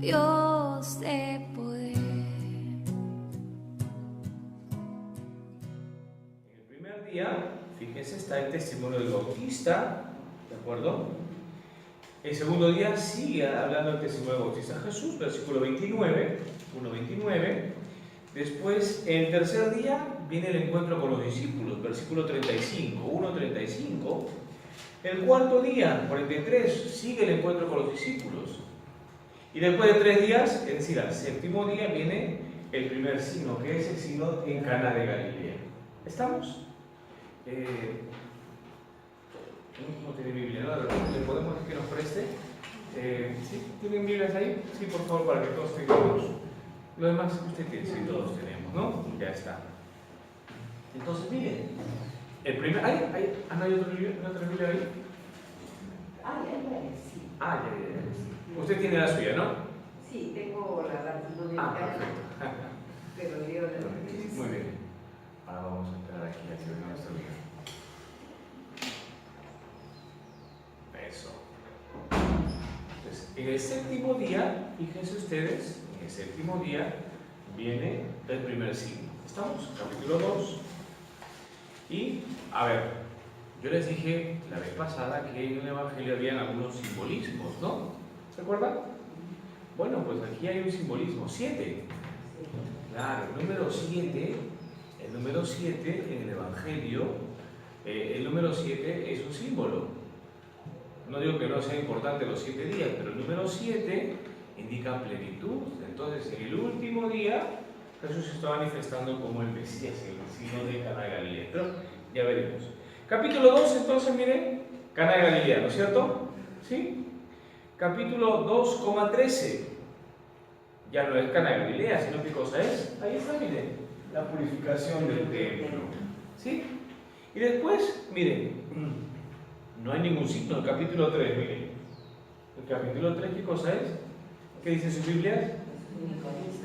Dios de poder. En el primer día, fíjense, está el testimonio del Bautista, ¿de acuerdo? El segundo día sigue hablando del testimonio del Bautista Jesús, versículo 29, 1:29. Después, el tercer día, viene el encuentro con los discípulos, versículo 35, 1:35. El cuarto día, 43, sigue el encuentro con los discípulos. Y después de 3 días, es decir, al séptimo día, viene el primer signo, que es el signo en Cana de Galilea. ¿Estamos? No tiene Biblia, ¿no? ¿Le podemos decir que nos preste? ¿Sí? ¿Tienen Biblias ahí? Sí, por favor, para que todos tengamos. Lo demás usted tiene, sí, todos tenemos, ¿no? Ya está. Entonces, miren, el primer... ¿no hay otra Biblia ahí? Sí. Ya. Usted tiene la suya, ¿no? Sí, tengo la latinoamericana. Perfecto. Pero leo la Muy bien. Ahora vamos a esperar aquí a que venga nuestro amigo. Eso. Entonces, en el séptimo día, fíjense ustedes, en el séptimo día viene el primer signo. ¿Estamos? Capítulo 2. Y, a ver, yo les dije la vez pasada que en el Evangelio habían algunos simbolismos, ¿no? ¿Se acuerdan? Bueno, pues aquí hay un simbolismo, 7. Claro, el número 7 en el Evangelio, el número 7 es un símbolo. No digo que no sea importante los 7 días, pero el número 7 indica plenitud. Entonces, en el último día, Jesús se está manifestando como el Mesías, el signo de Cana de Galilea. Pero ya veremos. Capítulo 2, entonces, miren, Cana de Galilea, ¿no es cierto? ¿Sí? Capítulo 2,13. Ya no es Cana de Galilea, sino ¿qué cosa es? Ahí está, miren, la purificación del templo. ¿Sí? Y después, miren, no hay ningún signo. El capítulo 3, miren. El capítulo 3, ¿qué cosa es? ¿Qué dice su Biblia?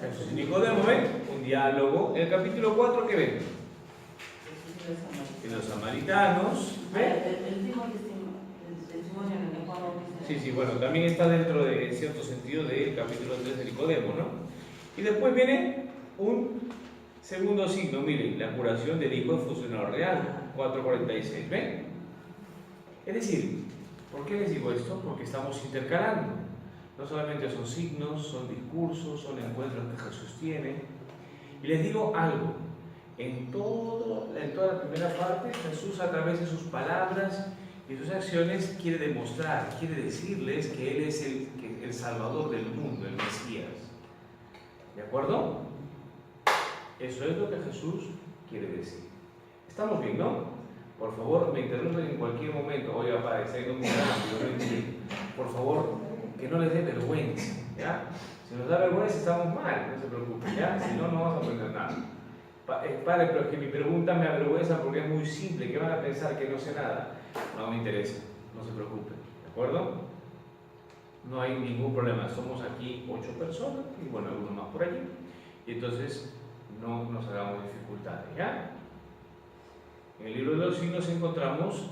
Jesús y Nicodemo, ¿ven? Un diálogo. En el capítulo 4, ¿qué ven? En los samaritanos, ¿ven? El testimonio en el Juan Bautista. Sí, bueno, también está dentro de, en cierto sentido, del capítulo 3 de Nicodemo, ¿no? Y después viene un segundo signo, miren, la curación del hijo del funcionario real, 4:46, ¿ven? Es decir, ¿por qué les digo esto? Porque estamos intercalando. No solamente son signos, son discursos, son encuentros que Jesús tiene. Y les digo algo, en toda la primera parte, Jesús a través de sus palabras y sus acciones quiere demostrar, quiere decirles que Él es el Salvador del mundo, el Mesías. ¿De acuerdo? Eso es lo que Jesús quiere decir. ¿Estamos bien, no? Por favor, me interrumpen en cualquier momento. Oiga, padre, está yendo muy rápido, no entiendo. Por favor, que no les dé vergüenza, ¿ya? Si nos da vergüenza, estamos mal, no se preocupen, ¿ya? Si no, no vamos a aprender nada. Padre, pero es que mi pregunta me avergüenza porque es muy simple. ¿Qué van a pensar? Que no sé nada. No me interesa, no se preocupen, ¿de acuerdo? No hay ningún problema. Somos aquí 8 personas y bueno, algunos más por allí. Y entonces no nos hagamos dificultades, ¿ya? En el libro de los signos encontramos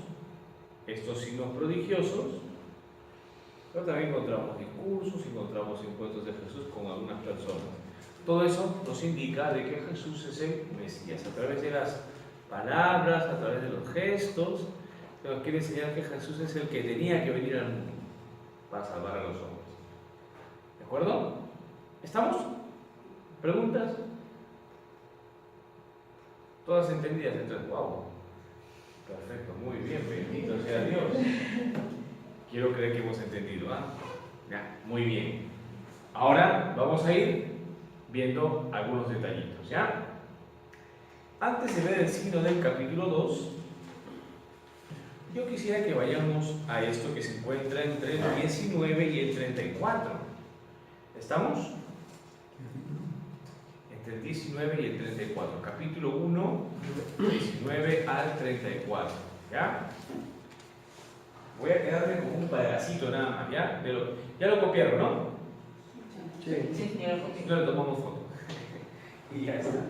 estos signos prodigiosos, pero también encontramos discursos, encontramos encuentros de Jesús con algunas personas. Todo eso nos indica de que Jesús es el Mesías. A través de las palabras, a través de los gestos, se nos quiere enseñar que Jesús es el que tenía que venir al mundo para salvar a los hombres. ¿De acuerdo? ¿Estamos? ¿Preguntas? ¿Todas entendidas? Entonces, wow. Perfecto, muy bien, bendito sea Dios. Quiero creer que hemos entendido, ¿ah? Ya, muy bien. Ahora vamos a ir viendo algunos detallitos, ¿ya? Antes de ver el signo del capítulo 2, yo quisiera que vayamos a esto que se encuentra entre el 19 y el 34. ¿Estamos? Entre el 19 y el 34. Capítulo 1, 19 al 34. ¿Ya? Voy a quedarme con un pedacito nada más, ¿ya? Ya lo copiaron, ¿no? Sí, No le tomamos foto. Y ya está.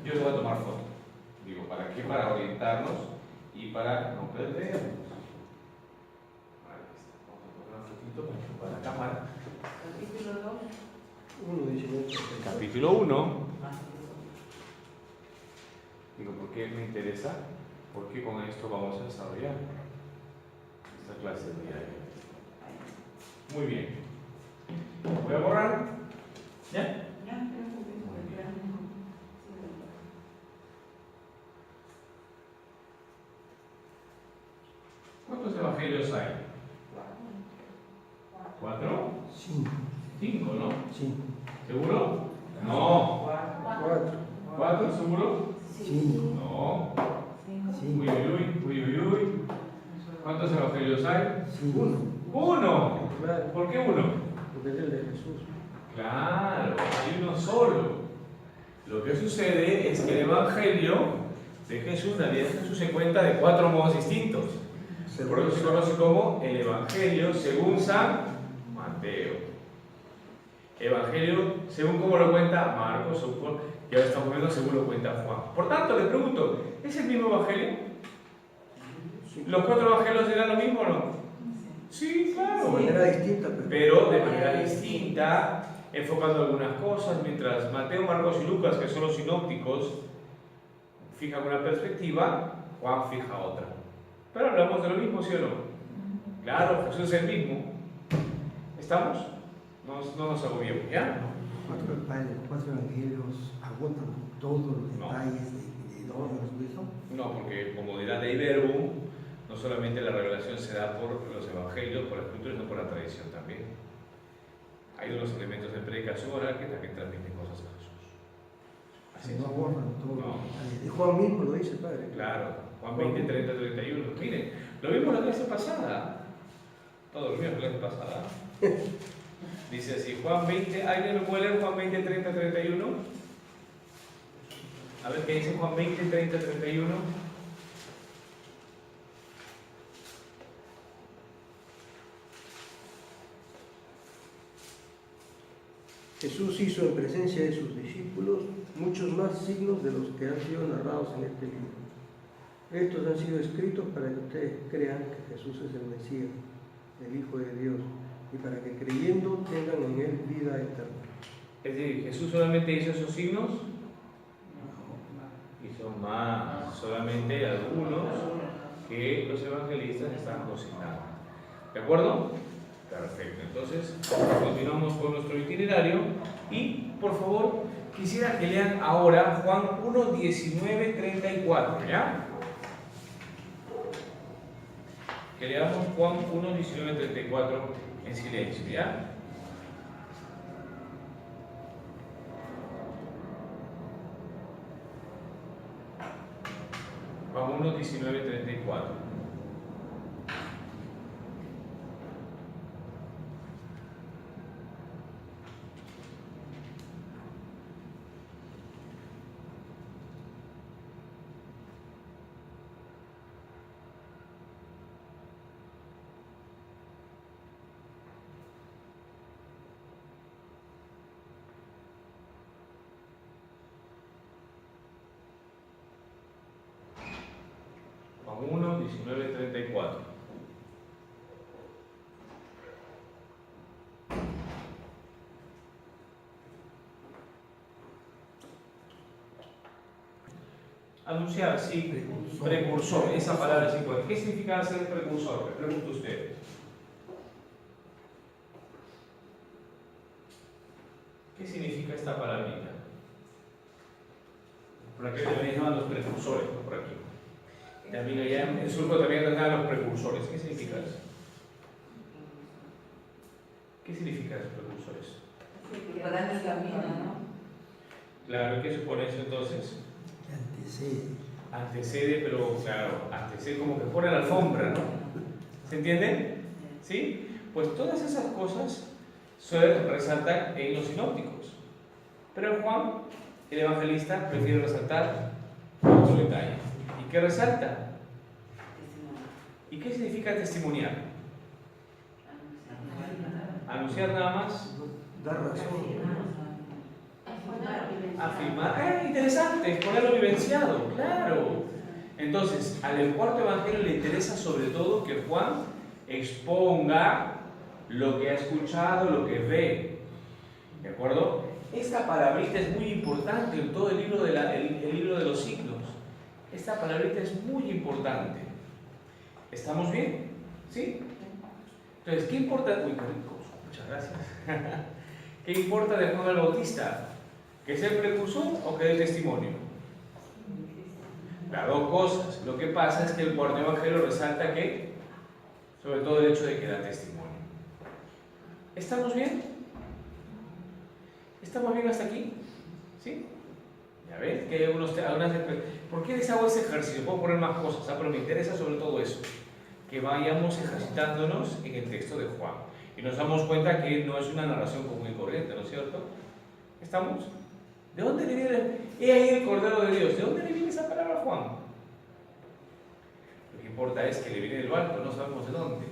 Yo le voy a tomar foto. Digo, ¿para qué? Para orientarnos y para no perdernos. Ahí está. Vamos a tomar una fotito para la cámara. Capítulo 2. Capítulo 1. Digo, ¿por qué me interesa? Porque con esto vamos a desarrollar esta clase de diario. Muy bien. Voy a borrar. ¿Ya? ¿Cuántos evangelios hay? 4. 5, ¿no? Sí. ¿Seguro? No. 4. 4, ¿seguro? Sí. No. Sí. Uy, uy, uy, uy, uy. ¿Cuántos evangelios hay? Sí. 1. Claro, ¿Por qué 1? porque es el de Jesús. Claro, hay uno solo. Lo que sucede es que el evangelio de Jesús, la vida de Jesús, se cuenta de 4 modos distintos. Por eso se conoce como el evangelio según San Mateo. Evangelio según cómo lo cuenta Marcos, y ahora estamos viendo según lo cuenta Juan. Por tanto, le pregunto, ¿es el mismo evangelio? ¿Los 4 evangelios eran lo mismo o no? Sí, claro. De manera distinta, Pero de manera distinta, enfocando algunas cosas, mientras Mateo, Marcos y Lucas, que son los sinópticos, fijan una perspectiva, Juan fija otra. Pero hablamos de lo mismo, ¿sí o no? Claro, Jesús es el mismo. ¿Estamos? No nos agobiemos, ¿ya? Los 4 evangelios agotan todos los detalles de todo Jesucristo. No, porque como dirá Dei Verbum, no solamente la revelación se da por los evangelios, por la escritura, sino por la tradición también. Hay unos elementos de predicación oral que también transmiten cosas a Jesús. Así es. No abordan todos No. los detalles. Y Juan mismo lo dice, Padre. Claro, Juan 20, 30, 31. Miren, lo vimos la clase pasada. Todo lo vimos la clase pasada. Dice así, Juan 20, ¿alguien me puede leer Juan 20, 30, 31? A ver qué dice Juan 20, 30, 31. Jesús hizo en presencia de sus discípulos muchos más signos de los que han sido narrados en este libro. Estos han sido escritos para que ustedes crean que Jesús es el Mesías, el Hijo de Dios, y para que creyendo tengan en Él vida eterna. Es decir, ¿Jesús solamente hizo esos signos? Hizo más, solamente algunos que los evangelistas están consignando. ¿De acuerdo? Perfecto, entonces continuamos con nuestro itinerario y por favor quisiera que lean ahora Juan 1, 19, 34, ¿ya? Que leamos Juan 1, 19, 34 en silencio, ¿ya? Juan 1, 19, 34. Juan 1, 19, 34. Anunciar, sí, precursor, esa palabra es importante. ¿Qué significa ser precursor? Me pregunto usted. ¿Qué significa esta palabrita? Por aquí también llaman los precursores, ¿no? Por aquí. También allá en surco también llaman los precursores. ¿Qué significa eso? ¿Qué significa esos precursores? Preparar el camino, ¿no? Claro, ¿qué supone eso entonces? Antecede. Antecede, pero claro, antecede como que pone la alfombra, ¿no? ¿Se entiende? ¿Sí? Pues todas esas cosas se resaltan en los sinópticos. Pero en Juan, el evangelista prefiere resaltar otro detalle. ¿Y qué resalta? ¿Y qué significa testimoniar? Anunciar nada más. Dar razón. Afirmar. Interesante, exponer lo vivenciado, claro. Entonces, al cuarto evangelio le interesa sobre todo que Juan exponga lo que ha escuchado, lo que ve. ¿De acuerdo? Esta palabrita es muy importante en todo el libro el libro de los signos. Esta palabrita es muy importante. ¿Estamos bien? ¿Sí? Entonces, ¿qué importa? Uy, qué rico. Muchas gracias. ¿Qué importa de Juan el Bautista? ¿Que sea el precursor o que dé testimonio? Las dos cosas. Lo que pasa es que el cuarto evangelio resalta que, sobre todo el hecho de que da testimonio. ¿Estamos bien? ¿Estamos bien hasta aquí? ¿Sí? Ya ves que hay algunas... ¿Por qué les hago ese ejercicio? Puedo poner más cosas, pero me interesa sobre todo eso. Que vayamos ejercitándonos en el texto de Juan. Y nos damos cuenta que no es una narración común y corriente, ¿no es cierto? ¿Estamos? ¿De dónde le viene? He ahí el Cordero de Dios. ¿De dónde le viene esa palabra a Juan? Lo que importa es que le viene de lo alto, no sabemos de dónde.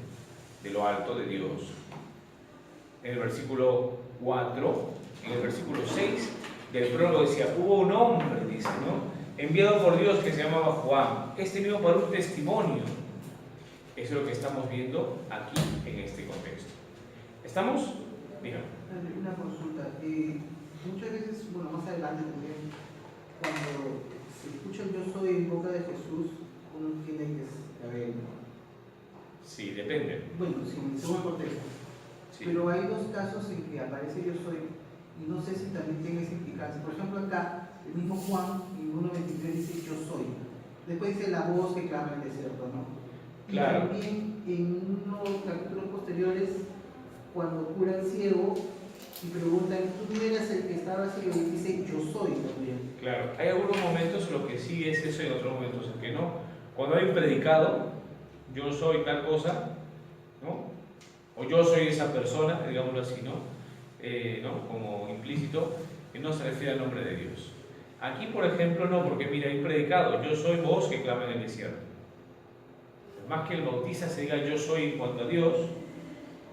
De lo alto de Dios. En el versículo 4, en el versículo 6 del prólogo decía, hubo un hombre, dice, ¿no? Enviado por Dios que se llamaba Juan. Este vino para un testimonio. Eso es lo que estamos viendo aquí en este contexto. ¿Estamos? Dígame. Una consulta. Muchas veces, bueno, más adelante también, cuando se escucha el yo soy en boca de Jesús, uno tiene que saber, ¿no? Sí, depende. Bueno, sí, según el contexto. Sí. Pero hay dos casos en que aparece yo soy, y no sé si también tiene esa implicancia. Por ejemplo, acá, el mismo Juan, en 1.23 dice yo soy. Después dice la voz que clama en el desierto, ¿no? Claro. Y también en unos capítulos posteriores, cuando cura al ciego y preguntan, ¿tú eras el que estaba ciego? Y dice, yo soy también. Claro, hay algunos momentos en los que sí es eso y en otros momentos en que no. Cuando hay un predicado, yo soy tal cosa, ¿no? O yo soy esa persona, digámoslo así, ¿no? ¿No? Como implícito, que no se refiere al nombre de Dios. Aquí, por ejemplo, no, porque mira, hay un predicado, yo soy voz que clama en el desierto. Más que el bautista se diga yo soy en cuanto a Dios,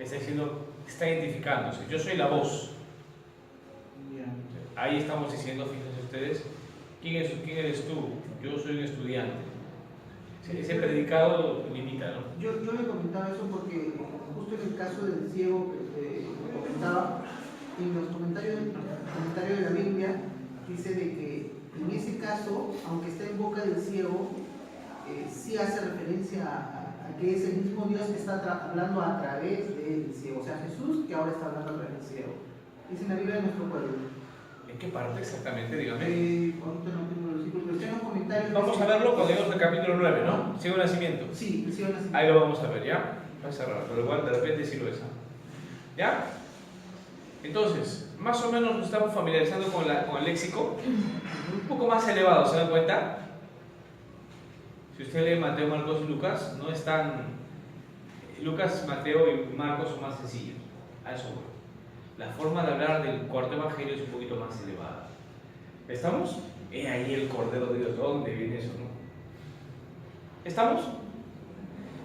está diciendo, está identificándose, yo soy la voz. Ahí estamos diciendo, fíjense ustedes, ¿quién eres tú? Yo soy un estudiante. Ese predicado limita, ¿no? Yo le comentaba eso porque justo en el caso del ciego que comentaba, en los comentarios de la Biblia dice de que en ese caso, aunque está en boca del ciego, sí hace referencia a que es el mismo Dios que está hablando a través del ciego, o sea, Jesús que ahora está hablando a través del ciego. Dice en la Biblia de nuestro pueblo. ¿En qué parte exactamente? Dígame. Ahorita no tengo los versículos, pero tengo comentarios. Vamos a verlo cuando lleguemos al capítulo 9, ¿no? Ciego nacimiento. Sí, el ciego nacimiento. Ahí lo vamos a ver, ¿ya? Va a cerrar, pero igual de repente sí lo es. ¿Ya? Entonces, más o menos nos estamos familiarizando con el léxico. Un poco más elevado, ¿se dan cuenta? Si usted lee Mateo, Marcos y Lucas, no es tan... Lucas, Mateo y Marcos son más sencillos. A eso voy. La forma de hablar del cuarto evangelio es un poquito más elevada. ¿Estamos? He ahí el Cordero de Dios. ¿Dónde viene eso, no? ¿Estamos?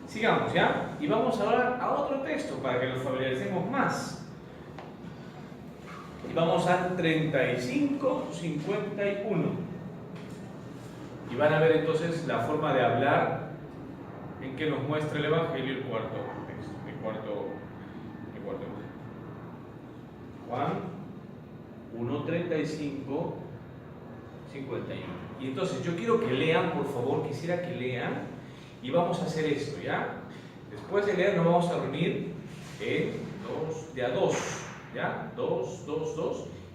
Sigamos, ¿ya? Y vamos ahora a otro texto para que nos familiaricemos más. Y vamos al 35:51. Y van a ver entonces la forma de hablar en que nos muestra el Evangelio el cuarto texto, el cuarto evangelio. Juan 1:35, 51. Y entonces yo quiero que lean, por favor, quisiera que lean, y vamos a hacer esto, ¿ya? Después de leer nos vamos a reunir de a dos, ¿ya? Dos,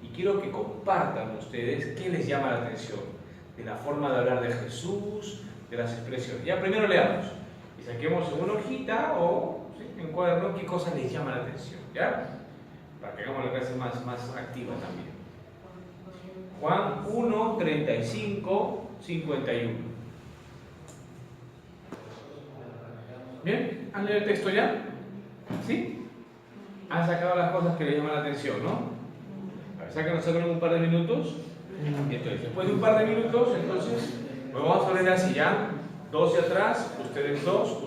y quiero que compartan ustedes qué les llama la atención de la forma de hablar de Jesús, de las expresiones. Ya primero leamos y saquemos en una hojita o ¿sí? en un cuaderno qué cosas les llama la atención, ¿ya? Para que hagamos la clase más activa también. Juan 1:35, 51. ¿Bien? ¿Han leído el texto ya? ¿Sí? Han sacado las cosas que les llaman la atención, ¿no? A ver, sáquenos un par de minutos. Y entonces, después de un par de minutos, entonces, pues vamos a poner así, ¿ya? Dos hacia atrás, ustedes dos,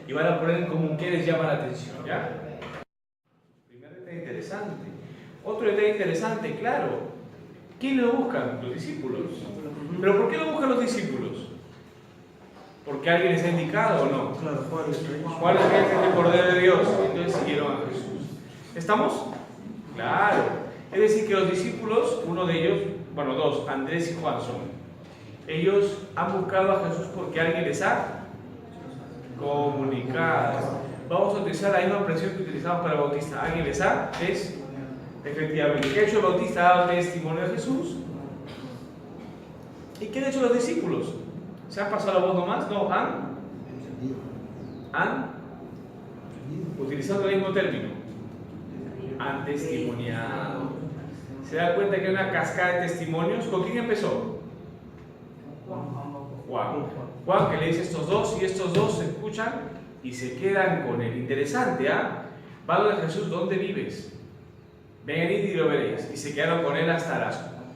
y van a poner en común qué les llama la atención, ¿ya? Primer detalle interesante. Otro detalle interesante, claro. ¿Quién lo buscan? Los discípulos. ¿Pero por qué lo buscan los discípulos? ¿Porque alguien les ha indicado o no? Claro, Juan es ¿Cuál es el Cordero de Dios? Entonces siguieron a Jesús. ¿Estamos? Claro. Es decir, que los discípulos, uno de ellos, bueno, dos, Andrés y Juan son, ellos han buscado a Jesús porque alguien les ha comunicado. Vamos a utilizar la misma expresión que utilizamos para el bautista. Alguien les ha, es, efectivamente, ¿qué ha hecho el bautista? Ha dado testimonio de Jesús. ¿Y qué han hecho los discípulos? ¿Se han pasado la voz nomás? No, han utilizando el mismo término, han testimoniado. ¿Se da cuenta que hay una cascada de testimonios? ¿Con quién empezó? Juan, que le dice estos dos, y estos dos se escuchan y se quedan con él. Interesante, ¿ah? Va a Jesús, ¿dónde vives? Venid y lo veréis. Y se quedaron con él hasta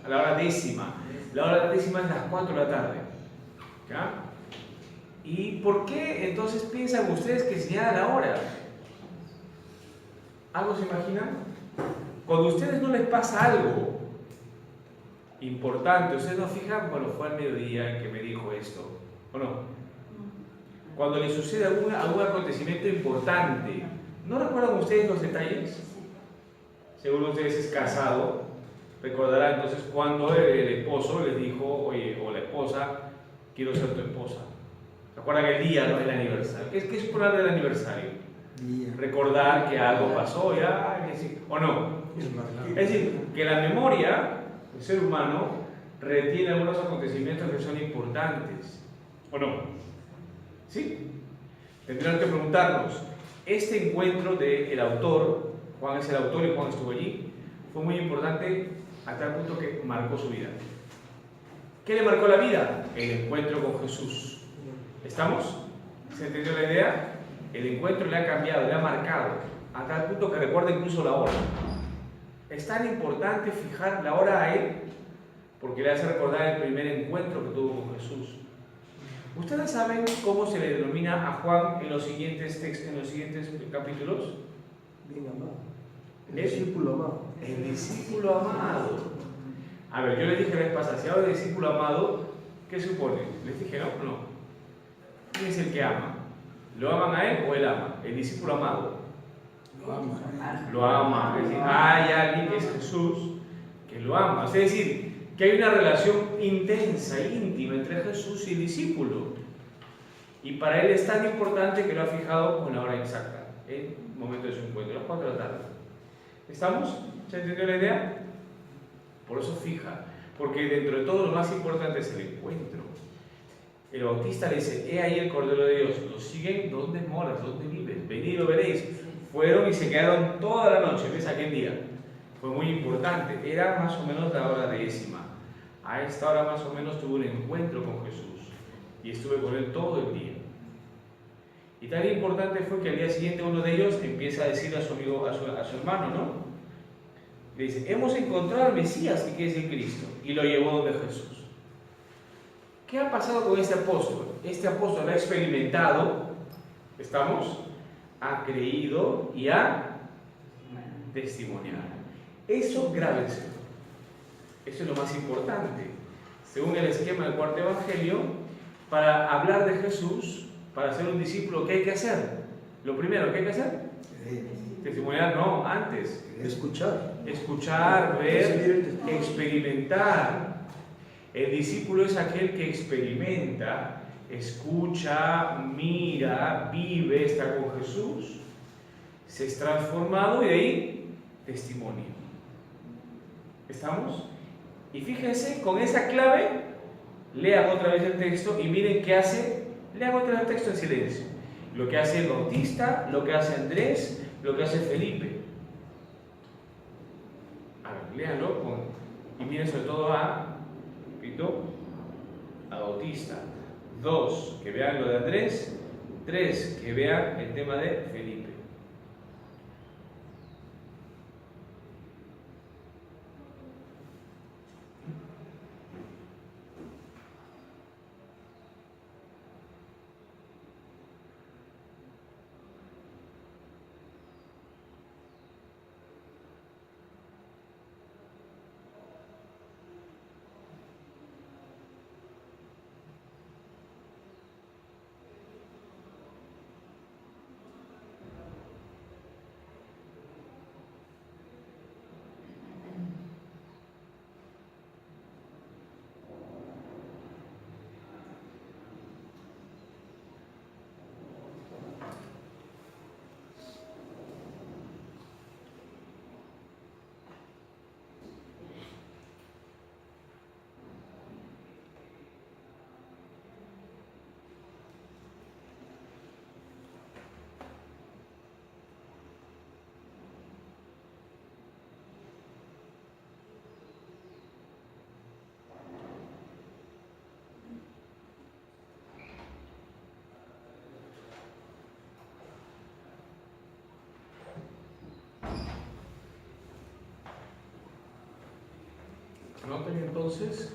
la hora décima. La hora décima es las 4 de la tarde. ¿Ya? ¿Y por qué entonces piensan ustedes que señala la hora? ¿Algo se imaginan? Cuando a ustedes no les pasa algo importante, ustedes no fijan, bueno, fue al mediodía en que me dijo esto, ¿o no? Cuando les sucede algún acontecimiento importante, ¿no recuerdan ustedes los detalles? Según ustedes es casado, recordarán entonces cuando el esposo les dijo, oye, o la esposa, quiero ser tu esposa. ¿Recuerdan el día, no? El aniversario? ¿Qué es por hablar del aniversario? Recordar que algo pasó ya, ¿o no? Es decir, que la memoria del ser humano retiene algunos acontecimientos que son importantes, ¿o no? ¿Sí? Tendrán que preguntarnos, este encuentro del autor, Juan es el autor y Juan estuvo allí, fue muy importante a tal punto que marcó su vida. ¿Qué le marcó la vida? El encuentro con Jesús. ¿Estamos? ¿Se entendió la idea? El encuentro le ha cambiado, le ha marcado, a tal punto que recuerda incluso la hora. Es tan importante fijar la hora a él, porque le hace recordar el primer encuentro que tuvo con Jesús. ¿Ustedes saben cómo se le denomina a Juan en los siguientes capítulos? Bien amado. El discípulo amado. El discípulo amado. A ver, yo les dije la vez pasada, si hablo de discípulo amado, ¿qué supone? Les dije, no. ¿Quién es el que ama? ¿Lo aman a él o él ama? El discípulo amado. Lo ama. Es decir, hay alguien que es Jesús que lo ama. Es decir, que hay una relación intensa, íntima entre Jesús y el discípulo. Y para él es tan importante que lo ha fijado con la hora exacta, el momento de su encuentro, las 4 de la tarde. ¿Estamos? ¿Se entendió la idea? Por eso fija, porque dentro de todo lo más importante es el encuentro. El bautista le dice, he ahí el Cordero de Dios. Lo siguen, ¿dónde moras? ¿Dónde vives? Venid y lo veréis. Fueron y se quedaron toda la noche, ¿ves? Aquel día. Fue muy importante. Era más o menos la hora décima. A esta hora más o menos tuve un encuentro con Jesús. Y estuve con él todo el día. Y tan importante fue que al día siguiente uno de ellos empieza a decirle a su amigo, a su hermano, ¿no? Le dice, hemos encontrado al Mesías, que es el Cristo. Y lo llevó donde Jesús. ¿Qué ha pasado con este apóstol? Este apóstol ha experimentado, ¿estamos? Ha creído y ha testimoniado. Eso grábense. Eso es lo más importante. Según el esquema del cuarto evangelio, para hablar de Jesús, para ser un discípulo, ¿qué hay que hacer? Lo primero, ¿qué hay que hacer? Testimoniar, no, antes. Escuchar, ver, experimentar. El discípulo es aquel que experimenta, escucha, mira, vive, está con Jesús, se es transformado y de ahí testimonio. ¿Estamos? Y fíjense, con esa clave, lean otra vez el texto y miren qué hace. Lean otra vez el texto en silencio. Lo que hace el bautista, lo que hace Andrés, lo que hace Felipe. A ver, léanlo y miren sobre todo a Bautista. 2, que vean lo de Andrés. 3, que vean el tema de Felipe. Noten entonces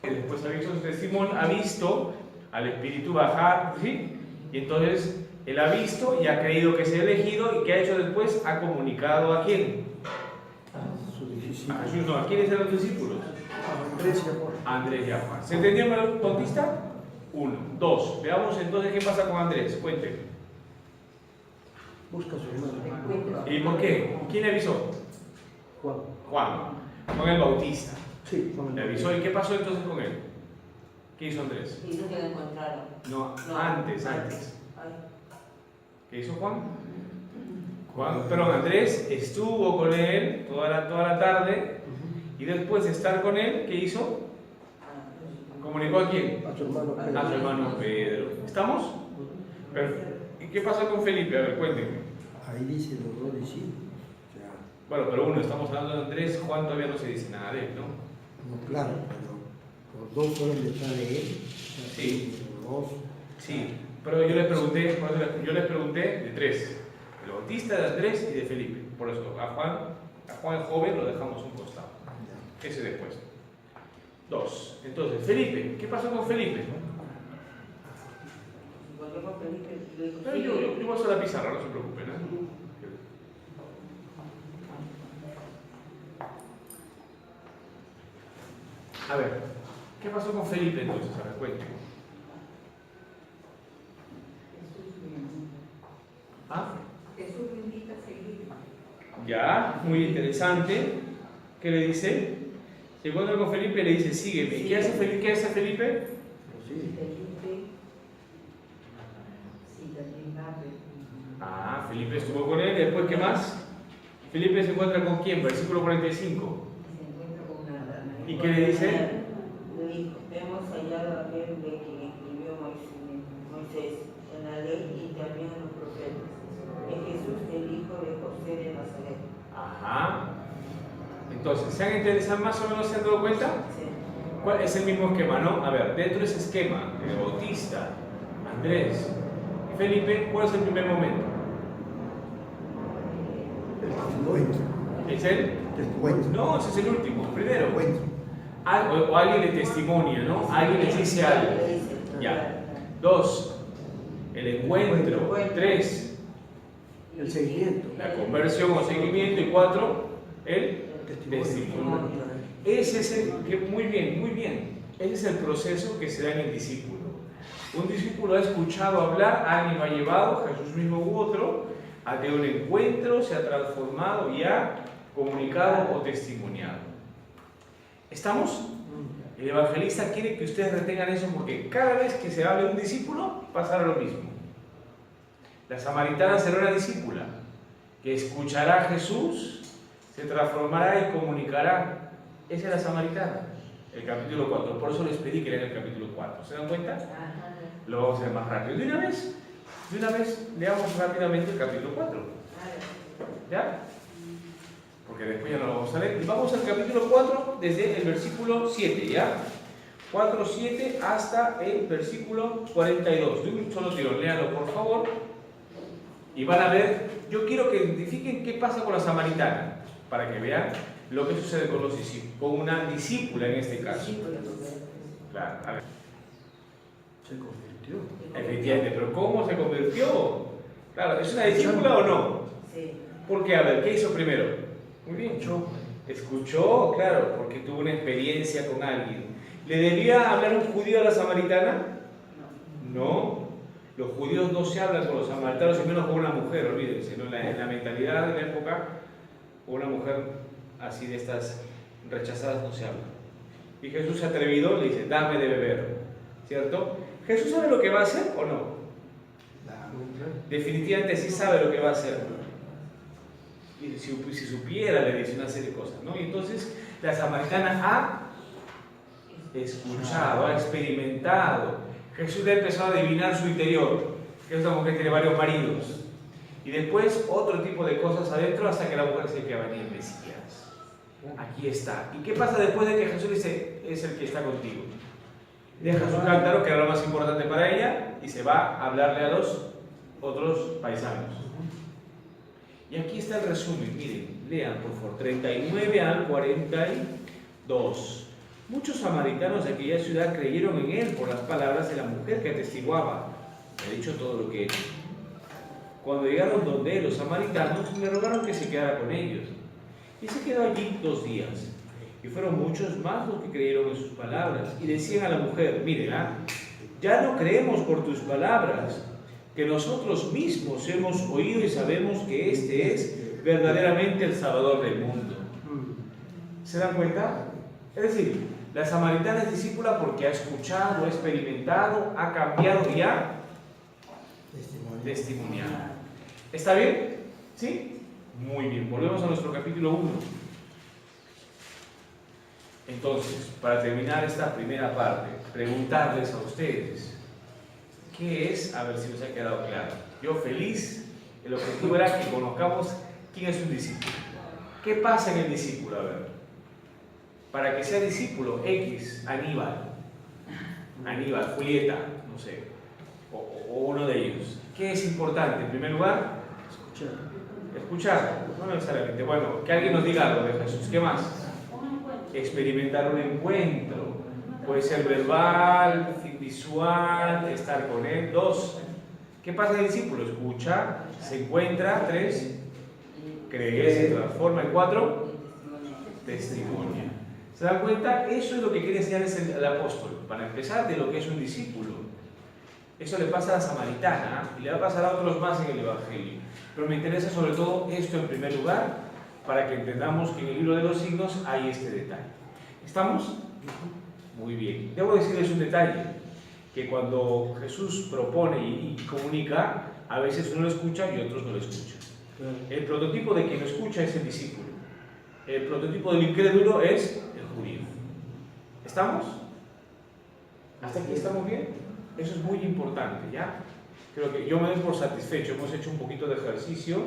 que después ha visto su testimonio, ha visto al Espíritu bajar, ¿sí? Y entonces él ha visto y ha creído que es elegido, y ¿qué ha hecho después? Ha comunicado ¿a quién? Sus A discípulos. Jesús, no, ¿a quiénes eran los discípulos? Andrés y Juan. A Andrés y a Juan. ¿Se entendió el Bautista? 1. 2. Veamos entonces qué pasa con Andrés. Cuente. Busca a su hermano. ¿Y por qué? ¿Quién le avisó? Juan. Juan. Juan el Bautista. Sí, Juan. Le avisó. ¿Y qué pasó entonces con él? ¿Qué hizo Andrés? Y nunca lo encontraron. No, No, antes. Ay. ¿Qué hizo Juan? Perdón, Andrés estuvo con él toda la tarde, y después de estar con él, ¿qué hizo? ¿Comunicó a quién? A su hermano Pedro. A su hermano Pedro. ¿Estamos? ¿Y qué pasó con Felipe? A ver, cuéntenme. Ahí dice los dos discípulos. Bueno, pero uno, estamos hablando de Andrés, Juan todavía no se dice nada de él, ¿no? No, claro, pero los dos fueron detrás de él. Sí. Los dos. Sí, pero yo les pregunté de tres. El Bautista, de Andrés y de Felipe. Por eso, a Juan el joven lo dejamos un costado. Ese después. 2. Entonces, Felipe, ¿qué pasó con Felipe? Volvió con Felipe y le dijo, No, yo voy a hacer la pizarra, no se preocupen, ¿eh? A ver, ¿qué pasó con Felipe entonces? A ver, cuénteme. ¿Ah? Jesús me invita a seguir. Ya, muy interesante. ¿Qué le dice? Se encuentra con Felipe y le dice, sígueme. ¿Y qué hace Felipe? Sí. Felipe. Sí, también va. Ah, Felipe estuvo con él. ¿Y después qué más? Felipe se encuentra con quién? Versículo 45. Se encuentra con una. ¿Y qué le dice? Le dijo, hemos hallado a aquel de quien escribió Moisés en la ley y también en los profetas. Es Jesús, el hijo de José de Nazaret. Ajá. Entonces, ¿se han interesado más o menos? ¿Se han dado cuenta? Sí. ¿Cuál es el mismo esquema, no? A ver, dentro de ese esquema, el Bautista, Andrés y Felipe, ¿cuál es el primer momento? El encuentro. ¿Es él? El encuentro. No, ese es el último, primero. El encuentro. O alguien le testimonia, ¿no? Alguien les dice algo. Ya. 2. El encuentro. 3. El seguimiento. La conversión o seguimiento. Y 4. El testimonio. Ese es muy bien. Ese es el proceso que se da en el discípulo. Un discípulo ha escuchado hablar, alguien lo ha llevado, Jesús mismo u otro, ha tenido un encuentro, se ha transformado y ha comunicado o testimoniado. ¿Estamos? El evangelista quiere que ustedes retengan eso, porque cada vez que se hable de un discípulo, pasará lo mismo. La samaritana será una discípula que escuchará a Jesús, se transformará y comunicará. Esa es la samaritana, el capítulo 4. Por eso les pedí que lean el capítulo 4. ¿Se dan cuenta? Lo vamos a hacer más rápido. De una vez, leamos rápidamente el capítulo 4. ¿Ya? Porque después ya no lo vamos a leer. Y vamos al capítulo 4 desde el versículo 7, ¿ya? 4, 7 hasta el versículo 42. De un solo tirón, léanlo por favor. Y van a ver, yo quiero que identifiquen qué pasa con la samaritana, para que vean lo que sucede con los discípulos, con una discípula en este caso. Claro, a ver. Se convirtió. Efectivamente, pero ¿cómo se convirtió? Claro, ¿es una discípula o no? Sí. Porque, a ver, ¿qué hizo primero? Muy bien. Escuchó, claro, porque tuvo una experiencia con alguien. ¿Le debía hablar un judío a la samaritana? No. Los judíos no se hablan con los samaritanos, y menos con una mujer, olvídense, ¿no? En la mentalidad de la época, una mujer así de estas rechazadas no se habla. Y Jesús se atrevido le dice, dame de beber, ¿cierto? ¿Jesús sabe lo que va a hacer o no? Definitivamente sí sabe lo que va a hacer. Y si supiera, le dice una serie de cosas, ¿no? Y entonces la samaritana ha escuchado, ha experimentado. Jesús le empezó a adivinar su interior, que esta mujer tiene varios maridos. Y después otro tipo de cosas adentro, hasta que la mujer se que venía el Mesías. Aquí está. ¿Y qué pasa después de que Jesús dice, es el que está contigo? Deja su cántaro, que era lo más importante para ella, y se va a hablarle a los otros paisanos. Y aquí está el resumen, miren, lean por favor, 39 al 44. 2. Muchos samaritanos de aquella ciudad creyeron en él por las palabras de la mujer que atestiguaba. Le ha dicho todo lo que he hecho. Cuando llegaron donde él, los samaritanos le rogaron que se quedara con ellos. Y se quedó allí 2 días. Y fueron muchos más los que creyeron en sus palabras. Y decían a la mujer: mira, ya no creemos por tus palabras, que nosotros mismos hemos oído y sabemos que este es verdaderamente el Salvador del mundo. ¿Se dan cuenta? Es decir, la samaritana es discípula porque ha escuchado, ha experimentado, ha cambiado y ha testimoniado. ¿Está bien? ¿Sí? Muy bien. Volvemos a nuestro capítulo 1. Entonces, para terminar esta primera parte, preguntarles a ustedes, ¿qué es? A ver si os ha quedado claro. Yo feliz, el objetivo era que conozcamos quién es un discípulo. ¿Qué pasa en el discípulo? A ver. Para que sea discípulo, X, Aníbal, Julieta, no sé, o uno de ellos. ¿Qué es importante? En primer lugar, escuchar, no necesariamente. Bueno, que alguien nos diga algo de Jesús. ¿Qué más? Experimentar un encuentro. Puede ser verbal, visual, estar con él. 2. ¿Qué pasa en el discípulo? Escucha, se encuentra. 3. Cree, se transforma. Y 4. Testimonia. ¿Se dan cuenta? Eso es lo que quiere enseñarles el apóstol. Para empezar, de lo que es un discípulo. Eso le pasa a la samaritana y le va a pasar a otros más en el Evangelio. Pero me interesa sobre todo esto en primer lugar, para que entendamos que en el libro de los signos hay este detalle. ¿Estamos? Muy bien. Debo decirles un detalle, que cuando Jesús propone y comunica, a veces uno lo escucha y otros no lo escuchan. El prototipo de quien lo escucha es el discípulo. El prototipo del incrédulo es el judío. ¿Estamos? ¿Hasta aquí estamos bien? Eso es muy importante, ¿ya? Creo que yo me doy por satisfecho. Hemos hecho un poquito de ejercicio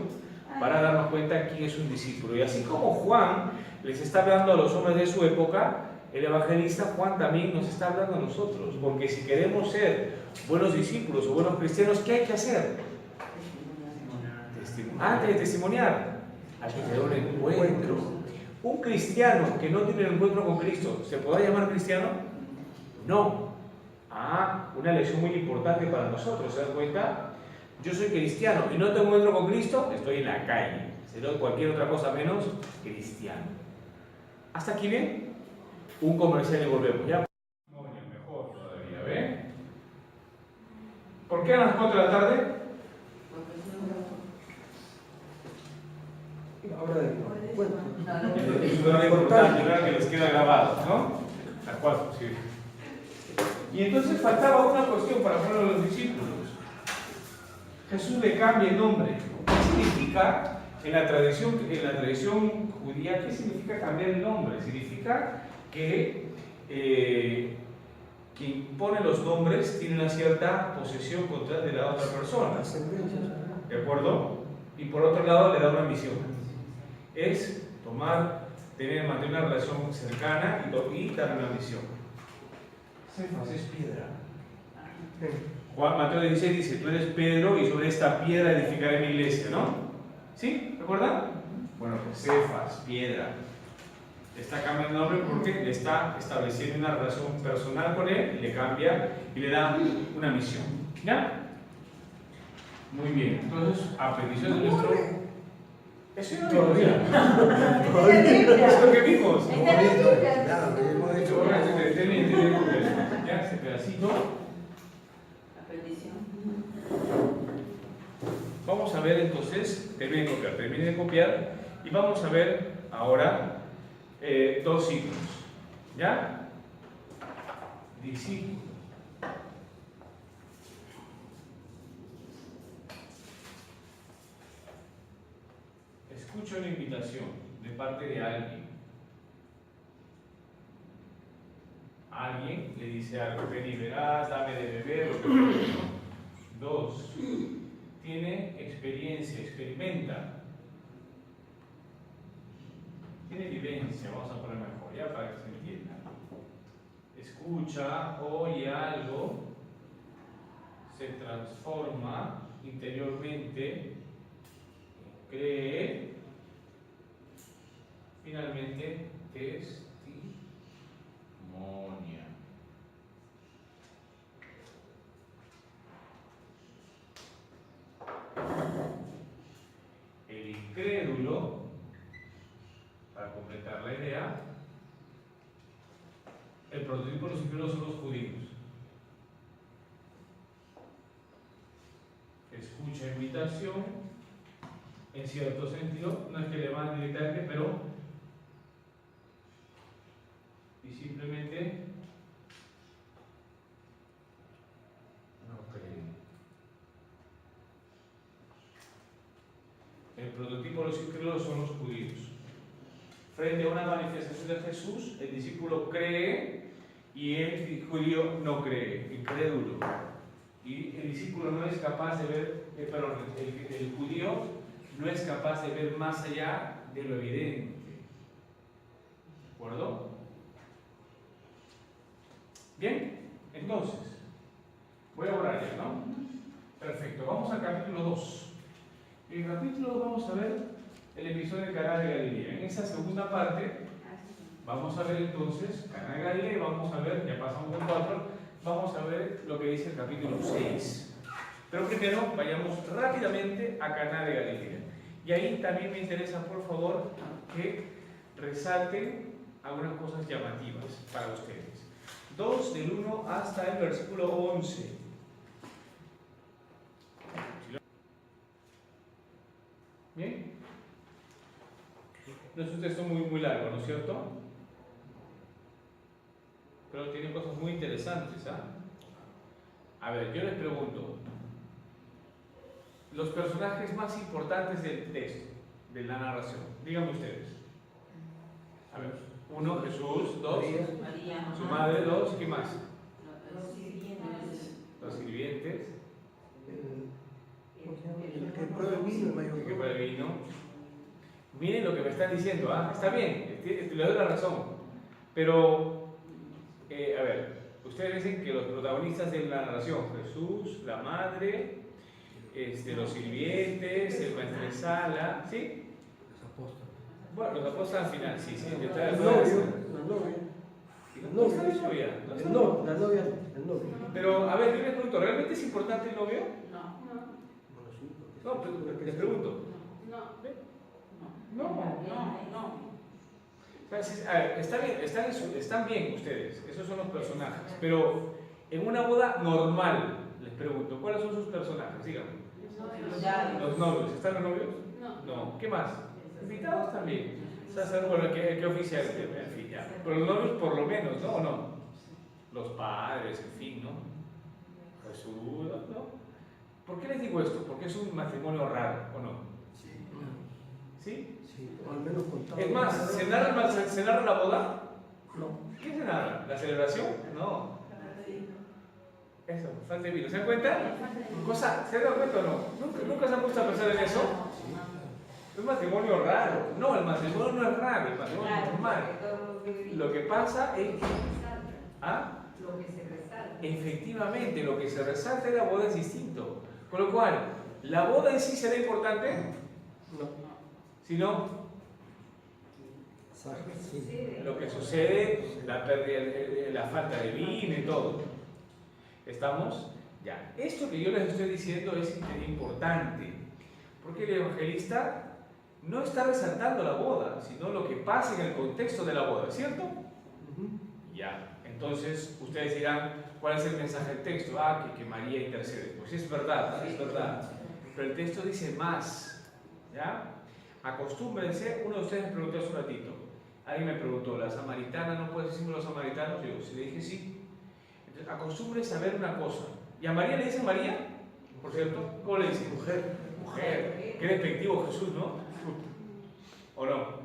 para darnos cuenta quién es un discípulo. Y así como Juan les está hablando a los hombres de su época, el evangelista Juan también nos está hablando a nosotros. Porque si queremos ser buenos discípulos o buenos cristianos, ¿qué hay que hacer? Antes de testimoniar, hay que tener un encuentro. Un cristiano que no tiene un encuentro con Cristo, ¿se podrá llamar cristiano? No. Una lección muy importante para nosotros, ¿se dan cuenta? Yo soy cristiano y no tengo encuentro con Cristo, estoy en la calle. Seré cualquier otra cosa menos cristiano. ¿Hasta aquí bien? Un comercial y volvemos, ¿ya? No, mejor todavía, ¿ve? ¿Por qué a las 4 de la tarde? Ahora de encuentro. Es una importante, que les queda grabado, ¿no? Las 4, sí. Y entonces faltaba una cuestión para ponerlo a los discípulos. Jesús le cambia el nombre. ¿Qué significa en la tradición judía? ¿Qué significa cambiar el nombre? Significa que quien pone los nombres tiene una cierta posesión contra de la otra persona. ¿De acuerdo? Y por otro lado le da una misión. Es mantener una relación cercana y dar una misión. Cefas es piedra. Mateo 16 dice: tú eres Pedro y sobre esta piedra edificaré mi iglesia, ¿no? ¿Sí? ¿Recuerdan? Bueno, pues Cefas, piedra. Está cambiando el nombre porque le está estableciendo una relación personal con él, le cambia y le da una misión. ¿Ya? Muy bien. Entonces, a petición de nuestro... Eso no todavía. Es lo que vimos. Ya, ese pedacito. Vamos a ver entonces, termine de copiar y vamos a ver ahora 2 signos. ¿Ya? Discípulo. Escucha una invitación de parte de alguien. Alguien le dice algo: ven y verás, dame de beber, lo que sea. 2. Tiene experiencia, experimenta. Tiene vivencia, vamos a poner mejor, ya para que se entienda. Escucha, oye algo, se transforma interiormente, cree, finalmente testimonio. ceremonia. El incrédulo, para completar la idea, el prototipo de los incrédulos son los judíos. Escucha invitación, en cierto sentido, no es que le van directamente, pero y simplemente no creen. El prototipo de los incrédulos son los judíos. Frente a una manifestación de Jesús, el discípulo cree y el judío no cree, incrédulo. Y el discípulo no es capaz de ver, el judío no es capaz de ver más allá de lo evidente. ¿De acuerdo? Bien, entonces, voy a orar ya, ¿no? Perfecto, vamos al capítulo 2. En el capítulo 2 vamos a ver el episodio de Caná de Galilea. En esa segunda parte vamos a ver entonces Caná de Galilea y vamos a ver, ya pasamos el 4, vamos a ver lo que dice el capítulo 6. Pero primero vayamos rápidamente a Caná de Galilea. Y ahí también me interesa, por favor, que resalten algunas cosas llamativas para ustedes. 2 del 1 hasta el versículo 11. ¿Bien? No es un texto muy largo, ¿no es cierto? Pero tiene cosas muy interesantes, ¿ah? A ver, yo les pregunto, los personajes más importantes del texto, de la narración, díganme ustedes. A ver, 1, Jesús, 2, María, su madre, 2, ¿qué más? los sirvientes, Los sirvientes, El que prueba el vino, el mayor. el que prueba el vino. Miren lo que me están diciendo, ¿ah? Está bien, le doy la razón, pero, a ver, ustedes dicen que los protagonistas de la narración, Jesús, la madre, los sirvientes, el maestresala, ¿sí? Los apóstoles. Bueno, los apóstoles al final, sí, sí. La novia. No está el novia. No está el novio. La novia, el novio. Pero, a ver, yo les pregunto, ¿realmente es importante el novio? Bueno, sí, porque No, pero les pregunto. No. O sea, a ver, está bien, están bien ustedes, esos son los personajes, pero en una boda normal, les pregunto, ¿cuáles son sus personajes? Díganme. Los novios, ¿están los novios? No. ¿Qué más? Invitados también. Bueno, ¿qué oficial? En fin, ya. Pero los novios por lo menos, ¿no? ¿O no? Los padres, en fin, ¿no? Jesús, ¿no? ¿Por qué les digo esto? Porque es un matrimonio raro, ¿o no? ¿Sí? Sí, o al menos contado. Es más, ¿se narra la boda? No. ¿Qué se narra? ¿La celebración? No. Eso, falta de vino. ¿Se dan cuenta? ¿Se dan cuenta o no? ¿Nunca se han puesto a pensar en eso? Es un matrimonio raro. No, el matrimonio no es raro, el matrimonio es normal. Lo que pasa es que... ¿Ah? lo que se resalta. Efectivamente, lo que se resalta de la boda es distinto. Con lo cual, ¿la boda en sí será importante? No. Si no, Sí. lo que sucede, la pérdida, la falta de vino y todo. ¿Estamos? Ya. Esto que yo les estoy diciendo es importante, porque el evangelista no está resaltando la boda, sino lo que pasa en el contexto de la boda, ¿cierto? Ya. Entonces, ustedes dirán, ¿cuál es el mensaje del texto? Que María intercede. Pues es verdad, es verdad. Pero el texto dice más, ¿ya? Acostúmbrense, uno de ustedes me preguntó hace un ratito, alguien me preguntó, ¿la samaritana no puede ser símbolo de los samaritanos? Yo le dije sí. Entonces, acostúmbrense a ver una cosa. ¿Y a María le dicen María? Por cierto, ¿cómo le dicen? Mujer. Mujer. Qué despectivo Jesús, ¿no? ¿O no?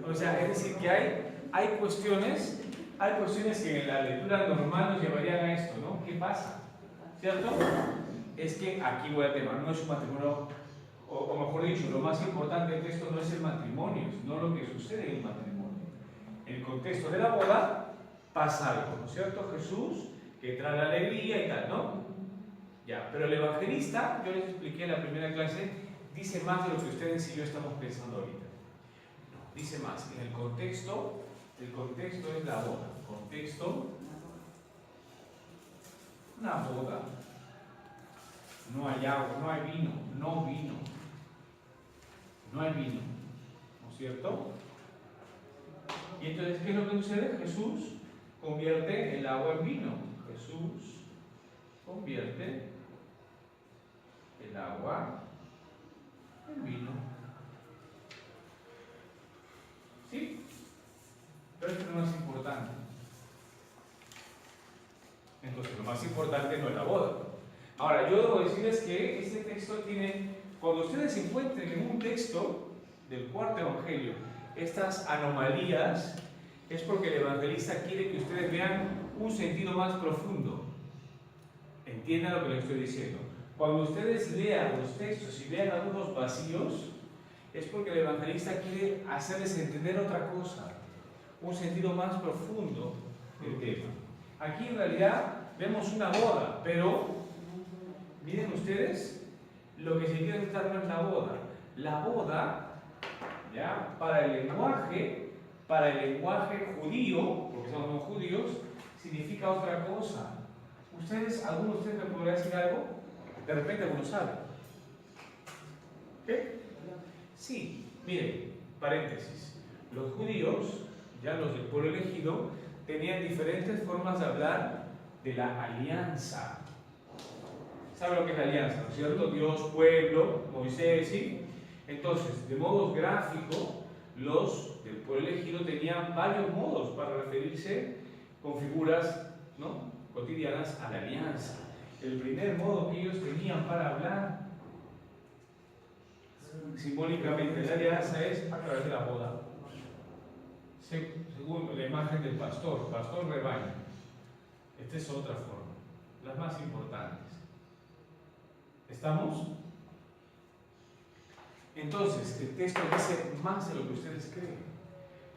O sea, es decir, que hay cuestiones que en la lectura normal nos llevarían a esto, ¿no? ¿Qué pasa? ¿Cierto? Es que aquí voy al tema, no es un matrimonio, o mejor dicho, lo más importante del texto no es el matrimonio, sino lo que sucede en el matrimonio. En el contexto de la boda pasa algo, ¿no es cierto? Jesús, que trae la alegría y tal, ¿no? Ya, pero el evangelista, yo les expliqué en la primera clase, dice más de lo que ustedes y yo estamos pensando ahorita. Dice más, en el contexto El contexto es la boda. Contexto, una boda. No hay agua, no hay vino, no vino. No hay vino, ¿no es cierto? Y entonces, ¿qué es lo que sucede? Jesús convierte el agua en vino. Jesús convierte el agua en vino. ¿Sí? Pero esto no es importante. Entonces, lo más importante no es la boda. Ahora, yo debo decirles que este texto tiene, cuando ustedes se encuentren en un texto del cuarto evangelio, estas anomalías, es porque el evangelista quiere que ustedes vean un sentido más profundo. Entiendan lo que les estoy diciendo. Cuando ustedes lean los textos y vean algunos vacíos, es porque el evangelista quiere hacerles entender otra cosa, un sentido más profundo del tema. Aquí en realidad vemos una boda, pero miren ustedes, lo que se quiere tratar no es la boda. La boda, ¿ya? Para el lenguaje judío, porque somos judíos, significa otra cosa. ¿Alguno de ustedes me podrá decir algo? De repente alguno sabe. ¿Qué? Sí, miren, paréntesis. Los judíos, ya los del pueblo elegido, tenían diferentes formas de hablar de la alianza. ¿Sabe lo que es la alianza? ¿No es cierto? Dios, pueblo, Moisés, ¿sí? Entonces, de modo gráfico, los del pueblo elegido tenían varios modos para referirse con figuras, ¿no?, cotidianas a la alianza. El primer modo que ellos tenían para hablar simbólicamente de la alianza es a través de la boda. Según la imagen del pastor rebaño. Esta es otra forma, las más importantes. ¿Estamos? Entonces, el texto dice más de lo que ustedes creen.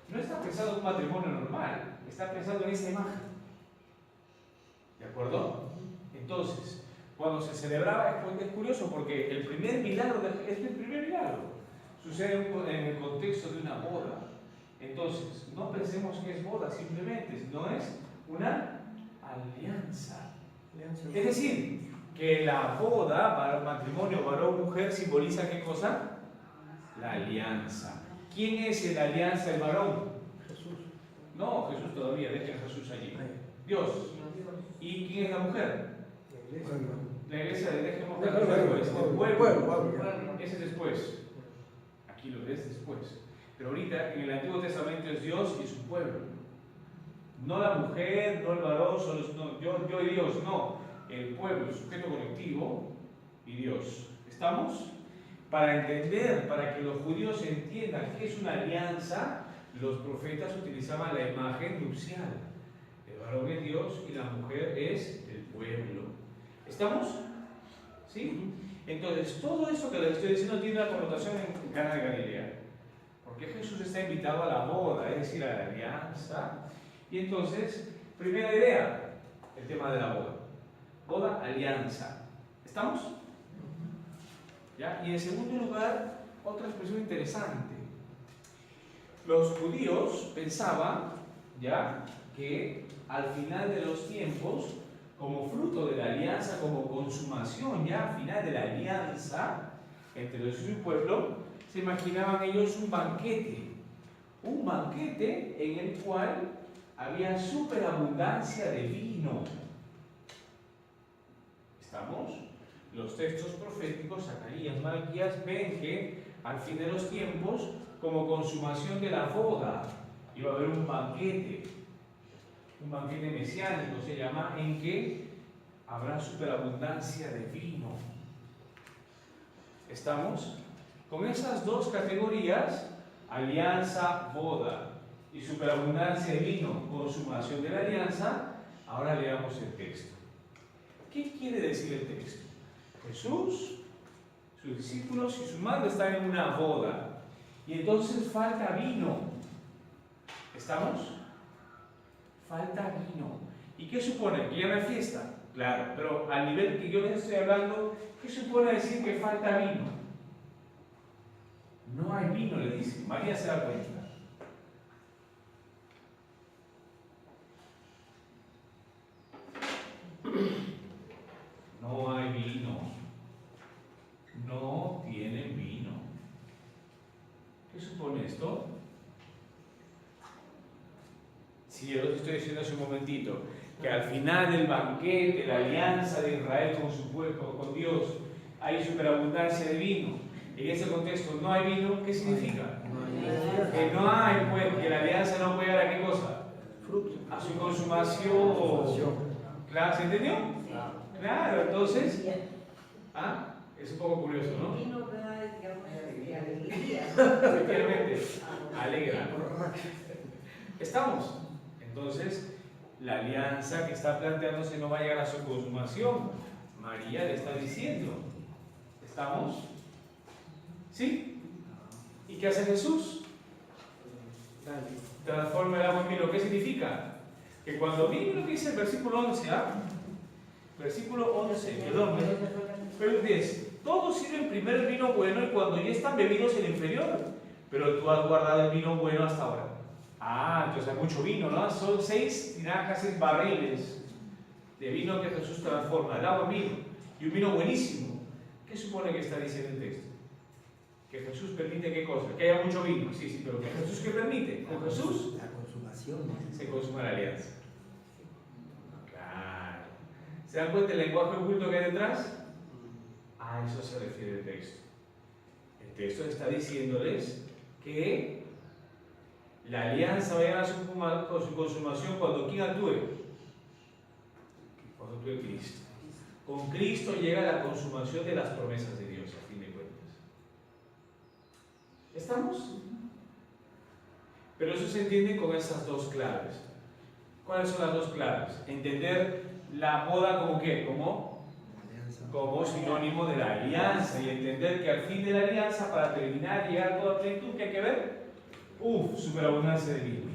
No está pensado en un matrimonio normal, está pensado en esa imagen. ¿De acuerdo? Entonces, cuando se celebraba, es curioso porque el primer milagro, sucede en el contexto de una boda. Entonces, no pensemos que es boda simplemente, no es una alianza. Es decir, que la boda, para el matrimonio varón-mujer, simboliza ¿qué cosa? La alianza. ¿Quién es la alianza del varón? Jesús. No, Jesús todavía, dejen a Jesús allí. Dios. ¿Y quién es la mujer? La iglesia, dejemos después. El pueblo. Ese es después. Aquí lo ves después. Pero ahorita en el Antiguo Testamento es Dios y su pueblo. No la mujer, no el varón, yo y Dios, no. El pueblo, el sujeto colectivo y Dios. ¿Estamos? Para entender, para que los judíos entiendan qué es una alianza, los profetas utilizaban la imagen nupcial. El varón es Dios y la mujer es el pueblo. ¿Estamos? ¿Sí? Entonces, todo eso que les estoy diciendo tiene una connotación en Cana de Galilea. Porque Jesús está invitado a la boda, es decir, a la alianza. Y entonces, primera idea, el tema de la boda. Boda, alianza. ¿Estamos? ¿Ya? Y en segundo lugar, otra expresión interesante. Los judíos pensaban, ¿ya?, que al final de los tiempos, como fruto de la alianza, como consumación ya final de la alianza entre Dios y su pueblo, se imaginaban ellos un banquete en el cual había superabundancia de vino. ¿Estamos? Los textos proféticos, Zacarías, Malaquías, ven que al fin de los tiempos, como consumación de la boda, iba a haber un banquete mesiánico se llama, en que habrá superabundancia de vino. ¿Estamos? Con esas dos categorías, alianza, boda y superabundancia de vino, consumación de la alianza, ahora leamos el texto. ¿Qué quiere decir el texto? Jesús, sus discípulos y su madre están en una boda y entonces falta vino. ¿Estamos? Falta vino. ¿Y qué supone? ¿Que ya no hay fiesta? Claro, pero al nivel que yo les estoy hablando, ¿qué supone decir que falta vino? No hay vino, le dice. María se da cuenta. si yo les estoy diciendo hace un momentito, que al final del banquete, la alianza de Israel con su pueblo, con Dios, hay superabundancia de vino, en ese contexto no hay vino, ¿qué significa? Que no hay, pues, que la alianza no puede dar a qué cosa? Fruto. A su consumación. Claro, ¿se entendió? Claro, entonces, es un poco curioso, ¿no? Y no da, digamos, alegría. Efectivamente, alegra. ¿Estamos? Entonces, la alianza que está planteándose no va a llegar a su consumación. María le está diciendo. ¿Estamos? ¿Sí? ¿Y qué hace Jesús? Transforma el agua en vino. ¿Qué significa? Que cuando miren lo que dice el versículo 11, versículo 11, perdón, pero dice, todos sirven primero el vino bueno y cuando ya están bebidos el inferior, pero tú has guardado el vino bueno hasta ahora. Entonces hay mucho vino, ¿no? Son 6 tinajas, 6 barriles de vino que Jesús transforma, el agua en vino, y un vino buenísimo. ¿Qué supone que está diciendo el texto? Que Jesús permite qué cosa, que haya mucho vino, sí, pero que Jesús ¿qué permite? Con Jesús La consumación. se consuma la alianza. Claro. ¿Se dan cuenta el lenguaje oculto que hay detrás? A eso se refiere el texto. El texto está diciéndoles que la alianza va a llegar a su consumación cuando ¿quién actúe? Cuando actúe Cristo. Con Cristo llega la consumación de las promesas de Dios, a fin de cuentas. ¿Estamos? Pero eso se entiende con esas dos claves. ¿Cuáles son las dos claves? Entender la boda como ¿qué? Como sinónimo de la alianza y entender que al fin de la alianza, para terminar y llegar a toda plenitud, ¿qué hay que ver? Superabundancia de vino.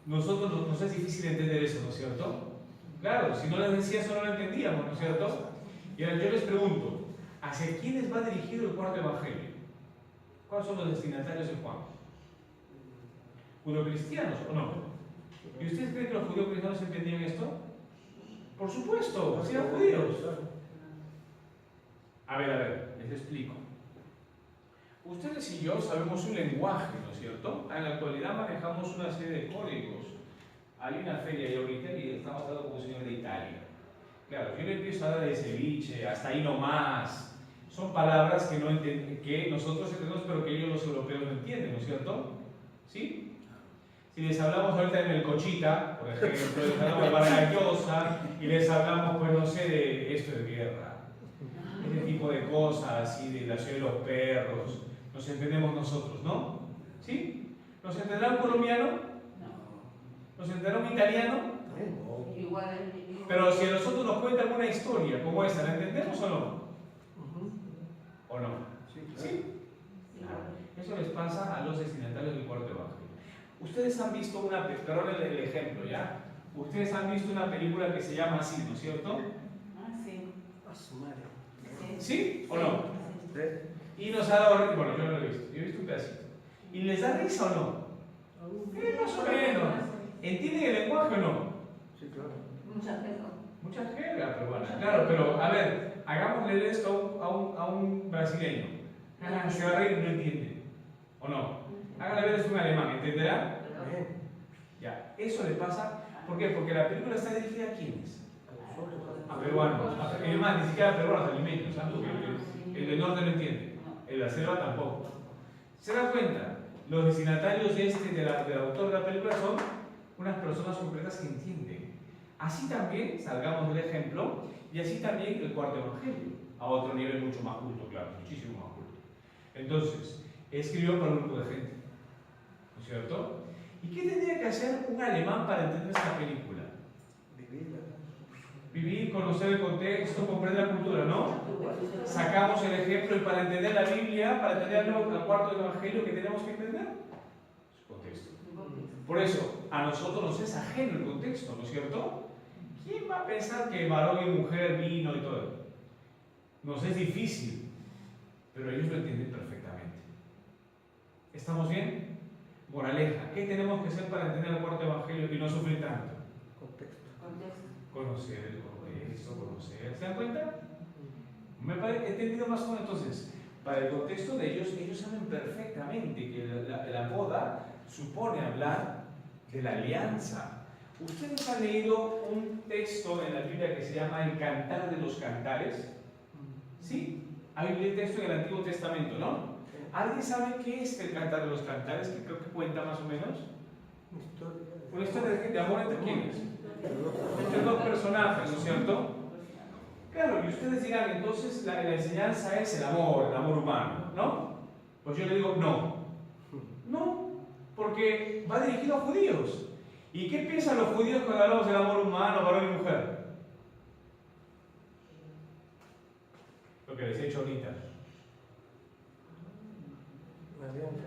Nosotros nos es difícil entender eso, ¿no es cierto? Claro, si no les decía eso no lo entendíamos, ¿no es cierto? Y ahora yo les pregunto, ¿hacia quiénes va dirigido el cuarto evangelio? ¿Cuáles son los destinatarios de Juan? ¿Judeocristianos o no? ¿Y ustedes creen que los judeocristianos entendían esto? Por supuesto, si eran judíos. A ver, les explico. Ustedes y yo sabemos un lenguaje, ¿no es cierto? En la actualidad manejamos una serie de códigos. Hay una feria y ahorita y estamos hablando con un señor de Italia. Claro, yo le empiezo a hablar de ceviche, hasta ahí nomás. Son palabras que nosotros entendemos, pero que ellos los europeos no entienden, ¿no es cierto? ¿Sí? Si les hablamos ahorita de melcochita, por ejemplo, les hablamos de bargallosa y les hablamos, pues no sé, de esto de guerra. Este tipo de cosas, así de la ciudad de los perros, nos entendemos nosotros, ¿no? ¿Sí? ¿Nos entenderá un colombiano? ¿Nos entenderá un italiano? Pero si a nosotros nos cuentan una historia como esa, ¿la entendemos o no? ¿O no? ¿Sí? Claro. Eso les pasa a los destinatarios del cuarto evangelio. Ustedes han visto perdón el ejemplo, ¿ya? Ustedes han visto una película que se llama así, ¿no es cierto? Sí. A su madre. ¿Sí o no? Sí. Y nos ha dado, bueno, yo no lo he visto, yo he visto un pedacito. ¿Y les da risa o no? Más o menos. ¿Entienden el lenguaje o no? Sí, claro. Mucha jerga peruana, claro, pero a ver, hagámosle esto a un brasileño. Se va a reír y no entiende. ¿O no? Háganle ver esto a un alemán, ¿entenderá? Ya, eso le pasa. ¿Por qué? Porque la película está dirigida a quiénes? A peruanos. Es más, ni siquiera a peruanos, a limeños, ¿sabes? Porque el del norte no entiende. El de la selva tampoco. ¿Se dan cuenta? Los destinatarios del autor de la película son unas personas completas que entienden. Así también, salgamos del ejemplo, y así también el cuarto evangelio, a otro nivel mucho más culto, claro, muchísimo más culto. Entonces, escribió para un grupo de gente, ¿no es cierto? ¿Y qué tendría que hacer un alemán para entender esta película? Vivir, conocer el contexto, comprender la cultura, ¿no? Sacamos el ejemplo y para entender la Biblia, para entender el cuarto evangelio, ¿qué tenemos que entender? Su contexto. Por eso, a nosotros nos es ajeno el contexto, ¿no es cierto? ¿Quién va a pensar que varón y mujer, vino y todo? Nos es difícil, pero ellos lo entienden perfectamente. ¿Estamos bien? Moraleja, ¿qué tenemos que hacer para entender el cuarto evangelio y no sufrir tanto? Conocer el contexto, conocer. ¿Se dan cuenta? Me parece, he entendido más o menos. Entonces, para el contexto de ellos saben perfectamente que la boda supone hablar de la alianza. ¿Ustedes han leído un texto en la Biblia que se llama el Cantar de los Cantares? ¿Sí? Hay un texto en el Antiguo Testamento, ¿no? ¿Alguien sabe qué es el Cantar de los Cantares? Que creo que cuenta más o menos. Una historia de amor entre quiénes? Entre dos personajes, ¿no es cierto? Claro, y ustedes dirán, entonces la enseñanza es el amor humano, ¿no? Pues yo le digo, no. No, porque va dirigido a judíos. ¿Y qué piensan los judíos cuando hablamos del amor humano, varón y mujer? Lo que les he hecho ahorita.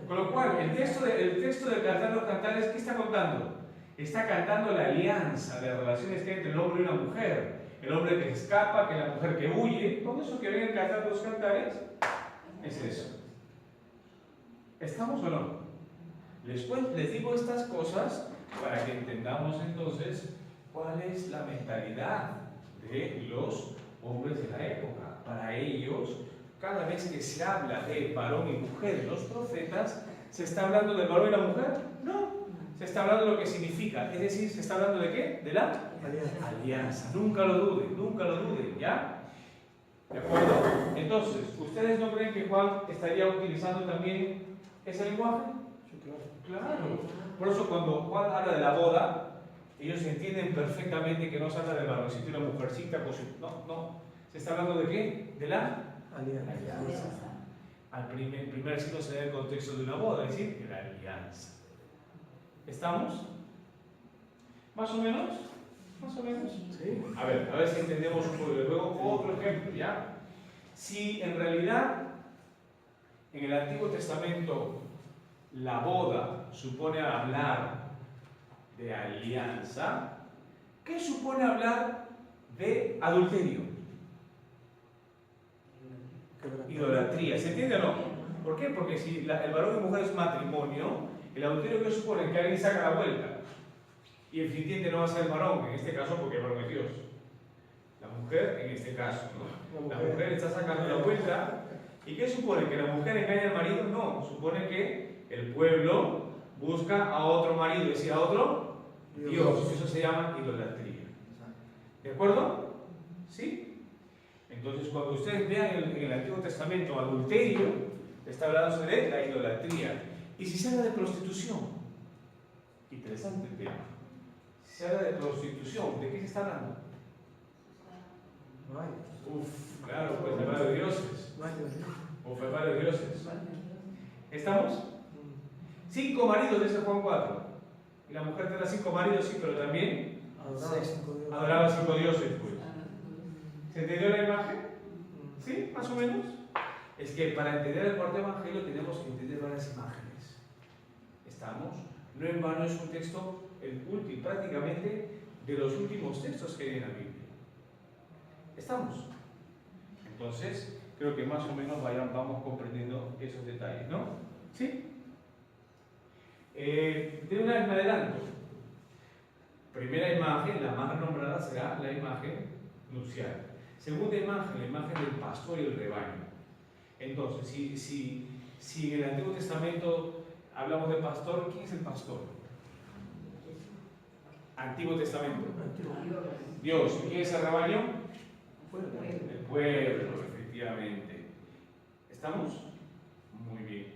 Con lo cual, el texto del Cantar de los Cantares, ¿qué está contando? Está cantando la alianza de relaciones que hay entre el hombre y una mujer. El hombre que escapa, que la mujer que huye. Todo eso que ven en el Cantar de los Cantares es eso. ¿Estamos o no? Les digo estas cosas para que entendamos entonces cuál es la mentalidad de los hombres de la época. Para ellos, cada vez que se habla de varón y mujer en los profetas, ¿se está hablando del varón y la mujer? No, se está hablando de lo que significa. Es decir, ¿se está hablando de qué? De la alianza. Nunca lo duden, ¿ya? ¿De acuerdo? Entonces, ¿ustedes no creen que Juan estaría utilizando también ese lenguaje? Sí, claro. Claro. Por eso cuando Juan habla de la boda, ellos entienden perfectamente que no se habla del varoncito y la mujercita. No. ¿Se está hablando de qué? De la alianza. Al primer siglo se da el contexto de una boda, es decir, de la alianza. ¿Estamos? ¿Más o menos? ¿Más o menos? Sí. A ver si entendemos un poco. Luego otro ejemplo, ¿ya? Si en realidad en el Antiguo Testamento la boda supone hablar de alianza, ¿qué supone hablar de adulterio? Idolatría. ¿Se entiende o no? ¿Por qué? Porque si el varón y mujer es matrimonio, el adulterio que supone que alguien saca la vuelta y el fintiente no va a ser el varón, en este caso porque el varón es Dios. La mujer en este caso, ¿no? La mujer está sacando la vuelta. ¿Y qué supone? ¿Que la mujer engaña al marido? No, supone que el pueblo busca a otro marido, es decir, a otro Dios. Eso se llama idolatría. ¿De acuerdo? ¿Sí? Entonces, cuando ustedes vean en el Antiguo Testamento adulterio, está hablando de la idolatría. Y si se habla de prostitución, interesante el tema. Si se habla de prostitución, ¿de qué se está hablando? Claro, pues de varios dioses. De varios dioses. ¿Estamos? 5 maridos, dice Juan 4. Y la mujer tendrá 5 maridos, sí, pero también adoraba 5 dioses, pues. ¿Se entendió la imagen? ¿Sí? ¿Más o menos? Es que para entender el cuarto evangelio tenemos que entender varias imágenes. ¿Estamos? No en vano es un texto, el último, prácticamente de los últimos textos que hay en la Biblia. ¿Estamos? Entonces, creo que más o menos vamos comprendiendo esos detalles, ¿no? ¿Sí? De una vez me adelanto. Primera imagen, la más nombrada, será la imagen nupcial. Segunda imagen, la imagen del pastor y el rebaño. Entonces, si en el Antiguo Testamento hablamos de pastor, ¿quién es el pastor? Antiguo Testamento. Dios. ¿Quién es el rebaño? El pueblo, efectivamente. ¿Estamos? Muy bien.